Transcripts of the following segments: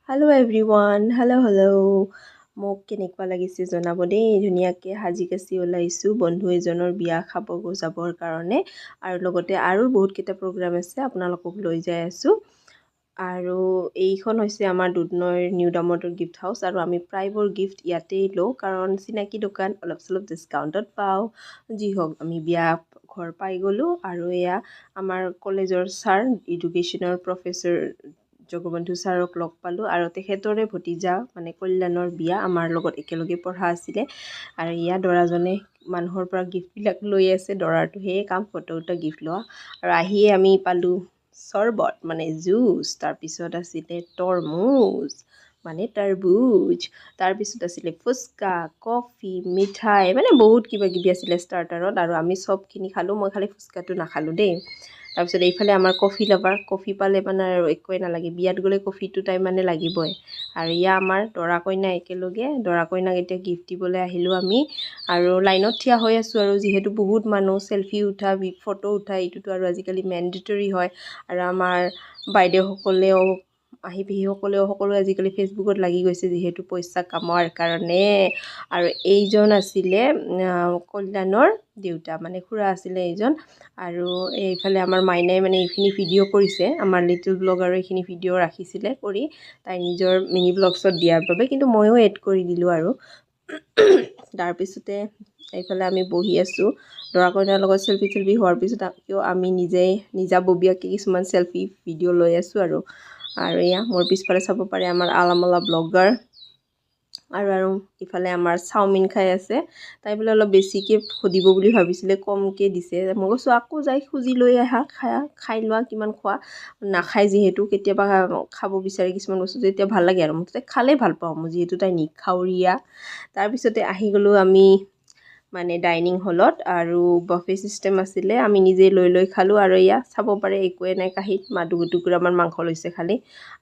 Hello everyone, hello. মোক কেনেকুৱা লাগিছে জনাব দেই ধুনীয়াকৈ সাজি কাচি ওলাইছোঁ বন্ধু এজনৰ বিয়া খাব যাবৰ কাৰণে আৰু লগতে আৰু বহুত কেইটা প্ৰগ্ৰাম আছে আপোনালোকক লৈ যাই আছোঁ আৰু এইখন হৈছে আমাৰ দুধনৈৰ নিউ দামোদৰ গিফ্ট হাউচ আৰু আমি প্ৰায়বোৰ গিফ্ট ইয়াতেই লওঁ কাৰণ চিনাকি দোকান অলপ চলপ ডিছকাউণ্টত পাওঁ যি হওক আমি বিয়া ঘৰ পাই গ'লোঁ আৰু এয়া আমাৰ কলেজৰ ছাৰ এডুকেশ্যনৰ প্ৰফেচৰ জগবন্ধু ছাৰক লগ পালোঁ আৰু তেখেতৰে ভতিজা মানে কল্যাণৰ বিয়া আমাৰ লগত একেলগে পঢ়া আছিলে আৰু ইয়াৰ দৰাজনে মানুহৰ পৰা গিফ্টবিলাক লৈ আছে দৰাৰটো সেয়ে কাম ফটো গিফ্ট লোৱা আৰু আহিয়ে আমি পালোঁ চৰ্বত মানে জুচ তাৰপিছত আছিলে তৰমুজ মানে তৰবুজ তাৰপিছত আছিলে ফুচকা কফি মিঠাই মানে বহুত কিবা কিবি আছিলে ষ্টাৰ্টাৰত আৰু আমি চবখিনি খালোঁ মই খালি ফুচকাটো নাখালোঁ দেই তাৰপিছত এইফালে আমাৰ কফি লাভাৰ কফি পালে মানে আৰু একোৱেই নালাগে বিয়াত গ'লে কফিটো টাইম মানে লাগিবই আৰু ইয়া আমাৰ দৰা কইনা একেলগে দৰা কইনাক এতিয়া গিফ্ট দিবলৈ আহিলোঁ আমি আৰু লাইনত থিয়া হৈ আছোঁ আৰু যিহেতু বহুত মানুহ চেলফি উঠা ফটো উঠা এইটোতো আৰু আজিকালি মেণ্ডেটৰী হয় আৰু আমাৰ বাইদেউসকলেও আহি পেহীসকলেও সকলো আজিকালি ফেচবুকত লাগি গৈছে যিহেতু পইচা কামোৱাৰ কাৰণে আৰু এইজন আছিলে কল্যাণৰ দেউতা মানে খুৰা আছিলে এইজন আৰু এইফালে আমাৰ মাইনাই মানে এইখিনি ভিডিঅ' কৰিছে আমাৰ লিটিল ব্লগাৰো এইখিনি ভিডিঅ' ৰাখিছিলে কৰি তাই নিজৰ মিনি ব্লগছত দিয়াৰ বাবে কিন্তু ময়ো এড কৰি দিলোঁ আৰু তাৰপিছতে এইফালে আমি বহি আছোঁ দৰা কইনাৰ লগত চেলফি হোৱাৰ পিছত আমি নিজাববীয়াকৈ কিছুমান চেলফি ভিডিঅ' লৈ আছোঁ আৰু এয়া মোৰ পিছফালে চাব পাৰে আমাৰ আলামলা ব্লগাৰ আৰু ইফালে আমাৰ চাওমিন খাই আছে তাই বোলে অলপ বেছিকৈ সুধিব বুলি ভাবিছিলে কমকৈ দিছে মই কৈছোঁ আকৌ যাই খুজি লৈ আহা খাই লোৱা কিমান খোৱা নাখায় যিহেতু কেতিয়াবা খাব বিচাৰে কিছুমান বস্তু যেতিয়া ভাল লাগে আৰু মুঠতে খালে ভাল পাওঁ মই যিহেতু তাই নিখাউৰীয়া তাৰপিছতে আহি গ'লোঁ আমি মানে ডাইনিং হলত আৰু বাফে চিষ্টেম আছিলে আমি নিজে লৈ খালোঁ আৰু এয়া চাব পাৰে একোৱে নাই কাঁহীত দুটুকুৰামান মাংস লৈছে খালি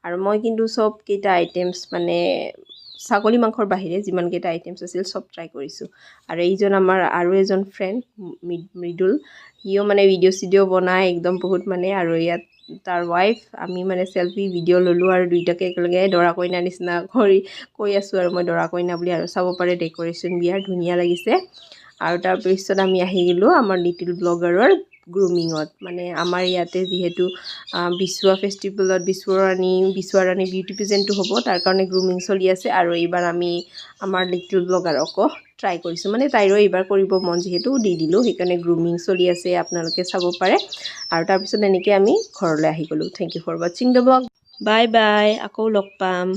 আৰু মই কিন্তু চবকেইটা আইটেমছ মানে ছাগলী মাংসৰ বাহিৰে যিমানকেইটা আইটেমছ আছিল চব ট্ৰাই কৰিছোঁ আৰু এইজন আমাৰ আৰু এজন ফ্ৰেণ্ড মৃদুল সিও মানে ভিডিঅ' চিডিঅ' বনাই একদম বহুত মানে আৰু ইয়াত তাৰ ৱাইফ আমি মানে চেলফি ভিডিঅ' ল'লোঁ আৰু দুইটাকে একেলগে দৰা কইনাৰ নিচিনা কৈ আছোঁ আৰু মই দৰা কইনা বুলি আৰু চাব পাৰে ডেক'ৰেশ্যন বিয়াৰ ধুনীয়া লাগিছে আৰু তাৰপিছত আমি আহি গ'লোঁ আমাৰ লিটিল ব্লগাৰৰ গ্ৰুমিঙত মানে আমাৰ ইয়াতে যিহেতু বিচুৱা ফেষ্টিভেলত বিচুৱা ৰাণী বিউটি পেজেণ্টটো হ'ব তাৰ কাৰণে গ্ৰুমিং চলি আছে আৰু এইবাৰ আমি আমাৰ লিটিল ব্লগাৰকো ট্ৰাই কৰিছোঁ মানে তাইৰো এইবাৰ কৰিব মন যিহেতু দি দিলোঁ সেইকাৰণে গ্ৰুমিং চলি আছে আপোনালোকে চাব পাৰে আৰু তাৰপিছত এনেকৈ আমি ঘৰলৈ আহি গ'লোঁ থেংক ইউ ফৰ ৱাচিং দ্য ব্লগ বাই বাই আকৌ লগ পাম